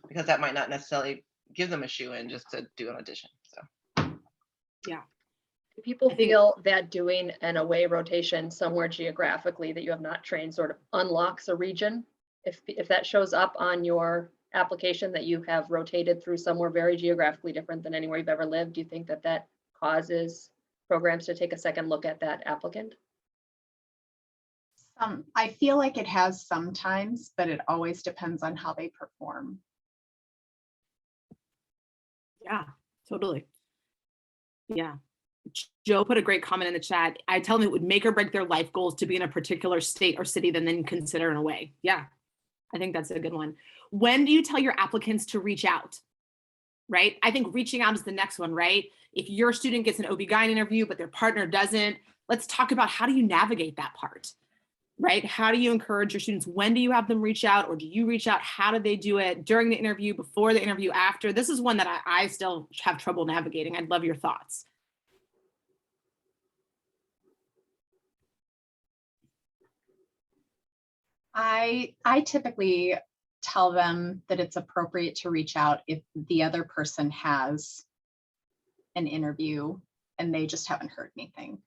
Because that might not necessarily give them a shoe in just to do an audition. So, yeah. Do people feel that doing an away rotation somewhere geographically that you have not trained sort of unlocks a region? If that shows up on your application that you have rotated through somewhere very geographically different than anywhere you've ever lived, do you think that causes programs to take a second look at that applicant? I feel like it has sometimes, but it always depends on how they perform. Yeah, totally. Yeah. Joe put a great comment in the chat. I tell them it would make or break their life goals to be in a particular state or city than then consider an away. Yeah, I think that's a good one. When do you tell your applicants to reach out? Right? I think reaching out is the next one, right? If your student gets an Ob-Gyn interview, but their partner doesn't, let's talk about how do you navigate that part? Right? How do you encourage your students? When do you have them reach out, or do you reach out? How do they do it during the interview, before the interview, after? This is one that I still have trouble navigating. I'd love your thoughts. I typically tell them that it's appropriate to reach out if the other person has an interview and they just haven't heard anything.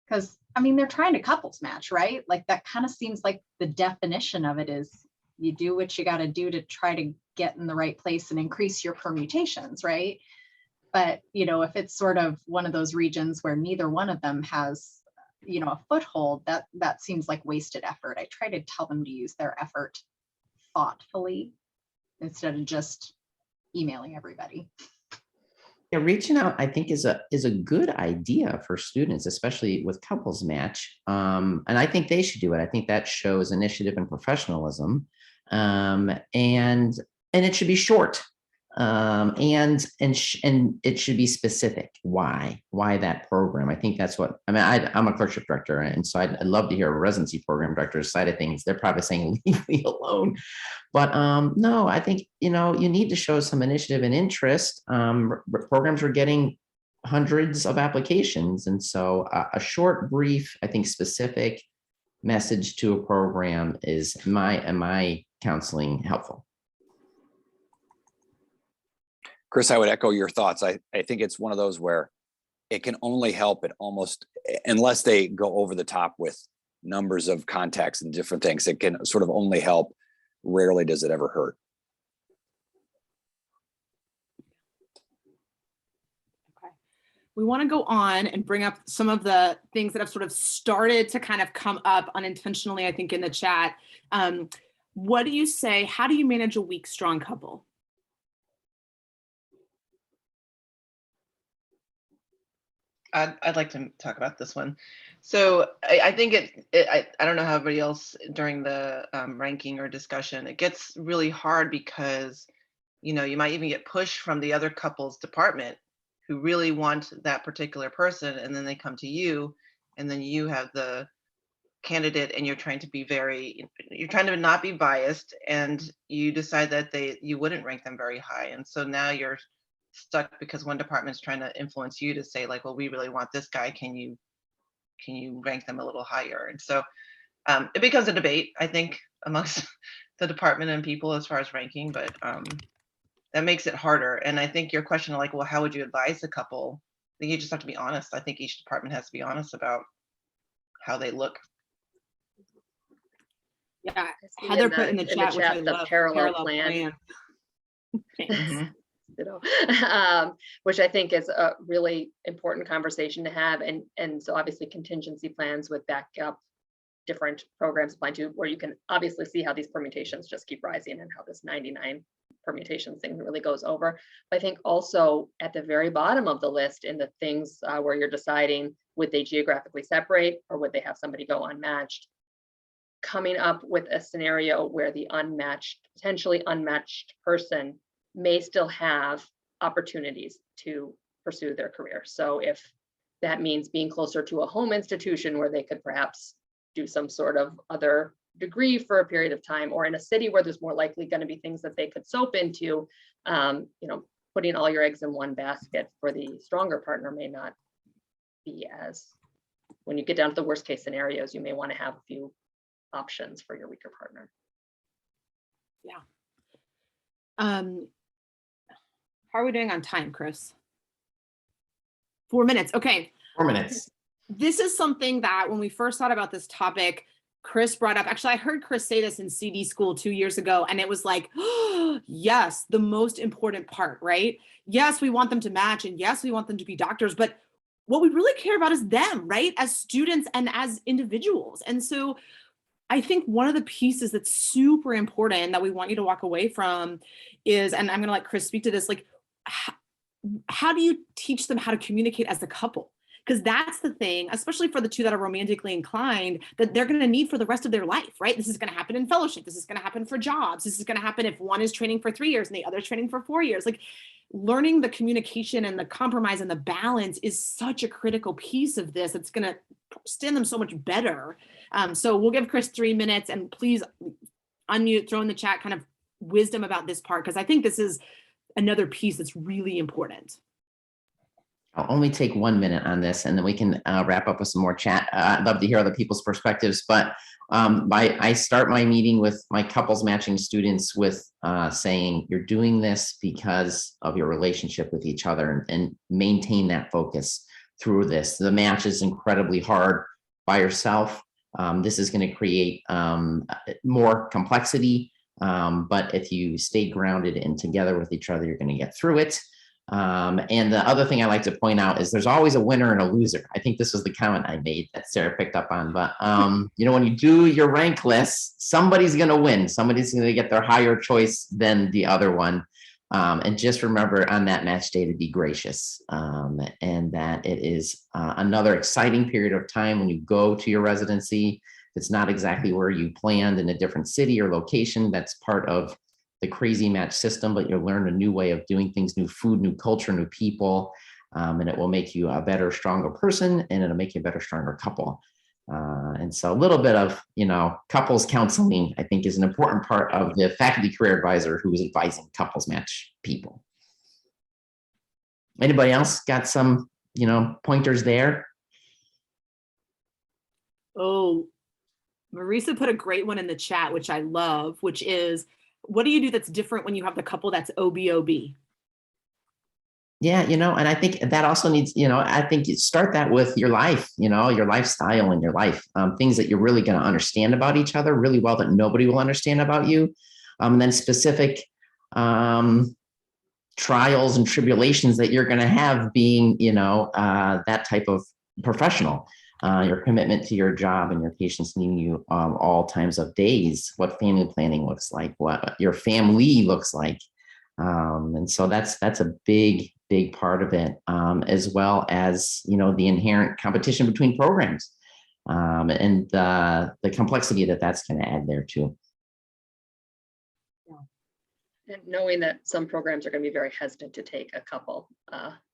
Because, I mean, they're trying to couples match, right? Like that kind of seems like the definition of it is you do what you got to do to try to get in the right place and increase your permutations, right? But, if it's sort of one of those regions where neither one of them has, a foothold, that seems like wasted effort. I try to tell them to use their effort thoughtfully instead of just emailing everybody. Yeah, reaching out, I think, is a good idea for students, especially with couples match. And I think they should do it. I think that shows initiative and professionalism. And it should be short. And it should be specific. Why that program? I think that's what I mean. I'm a clerkship director, and so I'd love to hear a residency program director's side of things. They're probably saying leave me alone, but no, I think you need to show some initiative and interest. Programs are getting hundreds of applications, and so a short, brief, I think specific message to a program is my counseling helpful. Chris, I would echo your thoughts. I think it's one of those where it can only help it almost, unless they go over the top with numbers of contacts and different things, it can sort of only help. Rarely does it ever hurt. Okay. We want to go on and bring up some of the things that have sort of started to kind of come up unintentionally, I think, in the chat. What do you say? How do you manage a weak, strong couple? I'd like to talk about this one. So I think I don't know how everybody else during the ranking or discussion, it gets really hard because, you know, you might even get pushed from the other couple's department who really want that particular person, and then they come to you, and then you have the candidate, and you're trying to not be biased, and you decide that you wouldn't rank them very high, and so now you're stuck because one department's trying to influence you to say like, well, we really want this guy, can you rank them a little higher? And so it becomes a debate, I think, amongst the department and people as far as ranking, but that makes it harder. And I think your question of like, well, how would you advise a couple? I think you just have to be honest. I think each department has to be honest about how they look. Yeah, Heather put in the chat, which I love, parallel plan. Which I think is a really important conversation to have, and so obviously contingency plans with backup different programs applying to, where you can obviously see how these permutations just keep rising and how this 99 permutations thing really goes over. But I think also at the very bottom of the list, in the things where you're deciding, would they geographically separate or would they have somebody go unmatched, coming up with a scenario where the potentially unmatched person may still have opportunities to pursue their career. So if that means being closer to a home institution where they could perhaps do some sort of other degree for a period of time, or in a city where there's more likely going to be things that they could soap into, putting all your eggs in one basket for the stronger partner may not be as, when you get down to the worst case scenarios, you may want to have a few options for your weaker partner. Yeah. How are we doing on time, Chris? 4 minutes. Okay. 4 minutes. This is something that when we first thought about this topic, Chris brought up. Actually, I heard Chris say this in CD school 2 years ago, and it was like, oh, yes, the most important part, right? Yes, we want them to match, and yes, we want them to be doctors, but what we really care about is them, right? As students and as individuals. And so I think one of the pieces that's super important that we want you to walk away from is, and I'm going to let Chris speak to this, like, how do you teach them how to communicate as a couple? Because that's the thing, especially for the two that are romantically inclined, that they're going to need for the rest of their life, right? This is going to happen in fellowship. This is going to happen for jobs. This is going to happen if one is training for 3 years and the other is training for 4 years. Like, learning the communication and the compromise and the balance is such a critical piece of this. It's going to stand them so much better. So we'll give Chris 3 minutes, and please unmute, throw in the chat kind of wisdom about this part, because I think this is another piece that's really important. I'll only take 1 minute on this, and then we can wrap up with some more chat. I'd love to hear other people's perspectives, but I start my meeting with my couples matching students with saying, you're doing this because of your relationship with each other, and maintain that focus through this. The match is incredibly hard by yourself. This is going to create more complexity, but if you stay grounded and together with each other, you're going to get through it. And the other thing I like to point out is there's always a winner and a loser. I think this was the comment I made that Sarah picked up on, but when you do your rank list, somebody's going to win. Somebody's going to get their higher choice than the other one. And just remember on that match day to be gracious, and that it is another exciting period of time when you go to your residency. It's not exactly where you planned in a different city or location. That's part of the crazy match system, but you'll learn a new way of doing things, new food, new culture, new people, and it will make you a better, stronger person, and it'll make you a better, stronger couple. And so a little bit of, couples counseling, I think, is an important part of the faculty career advisor who is advising couples match people. Anybody else got some, pointers there? Oh, Marisa put a great one in the chat, which I love, which is, what do you do that's different when you have the couple that's OB-OB? Yeah, and I think that also needs, I think you start that with your life, your lifestyle and your life, things that you're really going to understand about each other really well that nobody will understand about you. And then specific trials and tribulations that you're going to have being, that type of professional. Your commitment to your job and your patients needing you all times of days, what family planning looks like, what your family looks like. And so that's a big part of it, as well as, the inherent competition between programs, and the complexity that's going to add there too. And knowing that some programs are going to be very hesitant to take a couple.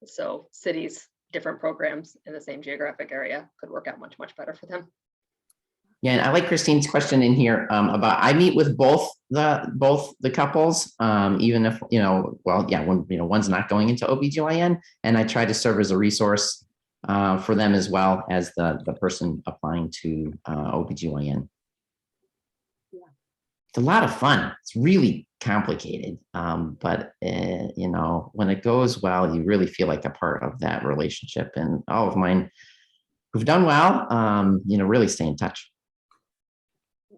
So cities, different programs in the same geographic area could work out much, much better for them. Yeah, and I like Christine's question in here about I meet with both the couples, even if when one's not going into OB/GYN, and I try to serve as a resource for them as well as the person applying to OB/GYN. Yeah. It's a lot of fun. It's really complicated, but when it goes well, you really feel like a part of that relationship. And all of mine who've done well, really stay in touch.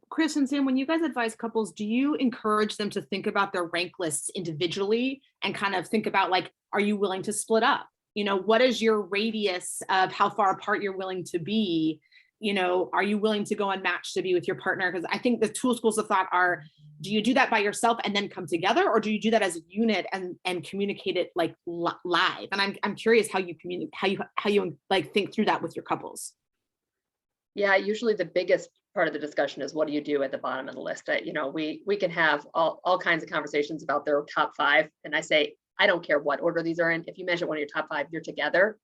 Chris and Sam, when you guys advise couples, do you encourage them to think about their rank lists individually and kind of think about, like, are you willing to split up? What is your radius of how far apart you're willing to be? Are you willing to go unmatched to be with your partner? Because I think the two schools of thought are, do you do that by yourself and then come together, or do you do that as a unit and communicate it like live? And I'm curious how you communicate, how you like think through that with your couples. Yeah, usually the biggest part of the discussion is, what do you do at the bottom of the list? We can have all kinds of conversations about their top 5. And I say, I don't care what order these are in. If you mention one of your top 5, you're together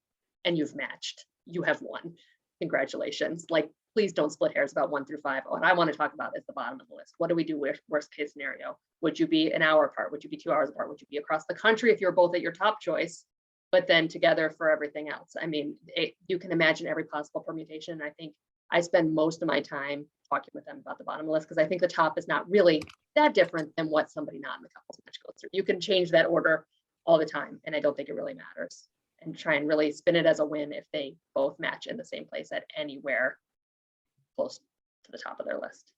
and you've matched. You have won. Congratulations. Like, please don't split hairs about 1 through 5. What I want to talk about is the bottom of the list. What do we do worst case scenario? Would you be an hour apart? Would you be 2 hours apart? Would you be across the country if you're both at your top choice, but then together for everything else? I mean, you can imagine every possible permutation. I think I spend most of my time talking with them about the bottom of the list, because I think the top is not really that different than what somebody not in the couples match goes through. You can change that order all the time, and I don't think it really matters. And try and really spin it as a win if they both match in the same place at anywhere close to the top of their list.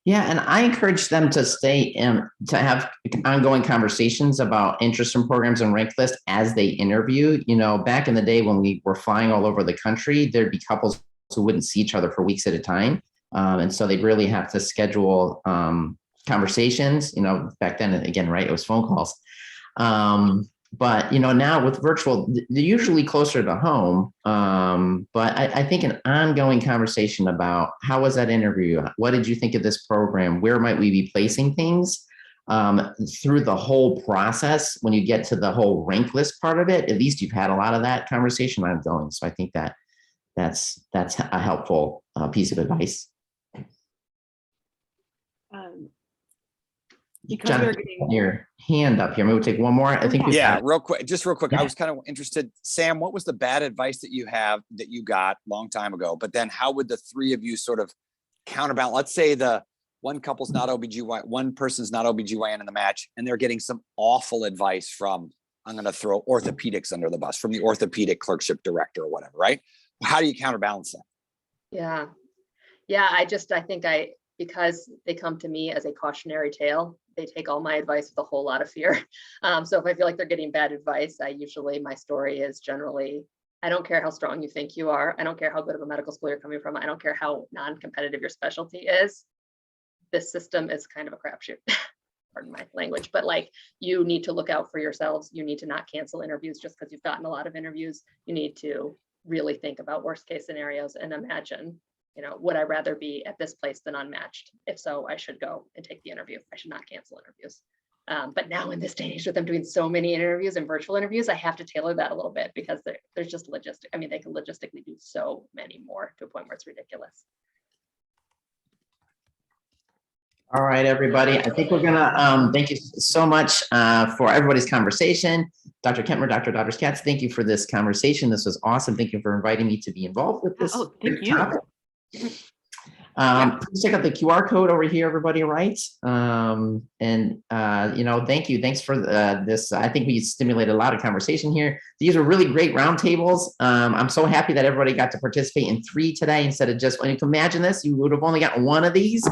Yeah, and I encourage them to stay to have ongoing conversations about interest in programs and rank list as they interview. Back in the day when we were flying all over the country, there'd be couples who wouldn't see each other for weeks at a time. And so they'd really have to schedule conversations, back then, again, right, it was phone calls. But, now with virtual, they're usually closer to home. But I think an ongoing conversation about how was that interview? What did you think of this program? Where might we be placing things? Through the whole process, when you get to the whole rank list part of it, at least you've had a lot of that conversation ongoing. So I think that's a helpful piece of advice. Because John, we're getting your hand up here. Maybe we'll take one more. I think. Yeah, real quick. Yeah. I was kind of interested, Sam, what was the bad advice that you got a long time ago? But then how would the 3 of you sort of counterbalance? Let's say the one couple's not OB/GYN, one person's not OB/GYN in the match, and they're getting some awful advice from, I'm going to throw orthopedics under the bus, from the orthopedic clerkship director or whatever, right? How do you counterbalance that? Yeah. I think because they come to me as a cautionary tale, they take all my advice with a whole lot of fear. So if I feel like they're getting bad advice, my story is generally, I don't care how strong you think you are. I don't care how good of a medical school you're coming from. I don't care how non-competitive your specialty is. This system is kind of a crapshoot. Pardon my language, but you need to look out for yourselves. You need to not cancel interviews just because you've gotten a lot of interviews. You need to really think about worst case scenarios and imagine, would I rather be at this place than unmatched? If so, I should go and take the interview. I should not cancel interviews. But now in this day and age with them doing so many interviews and virtual interviews, I have to tailor that a little bit, because there's just logistic. I mean, they can logistically do so many more to a point where it's ridiculous. All right, everybody. I think we're gonna thank you so much for everybody's conversation. Dr. Kempner, Dr. Dodders-Katz, thank you for this conversation. This was awesome. Thank you for inviting me to be involved with this. Oh, thank you. topic. Please check out the QR code over here, everybody, right? Thank you. Thanks for this. I think we stimulated a lot of conversation here. These are really great roundtables. I'm so happy that everybody got to participate in 3 today instead of just, you can imagine this, you would have only gotten 1 of these.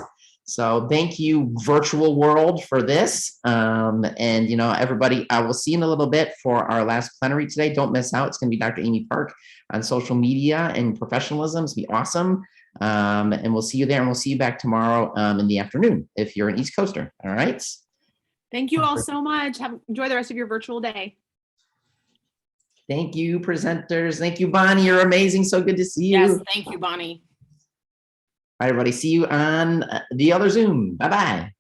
So thank you, virtual world, for this. Everybody, I will see you in a little bit for our last plenary today. Don't miss out. It's going to be Dr. Amy Park on social media and professionalism. It's going to be awesome. And we'll see you there, and we'll see you back tomorrow in the afternoon if you're an East Coaster. All right. Thank you all so much. Enjoy the rest of your virtual day. Thank you, presenters. Thank you, Bonnie. You're amazing. So good to see you. Yes, thank you, Bonnie. All right, everybody. See you on the other Zoom. Bye-bye.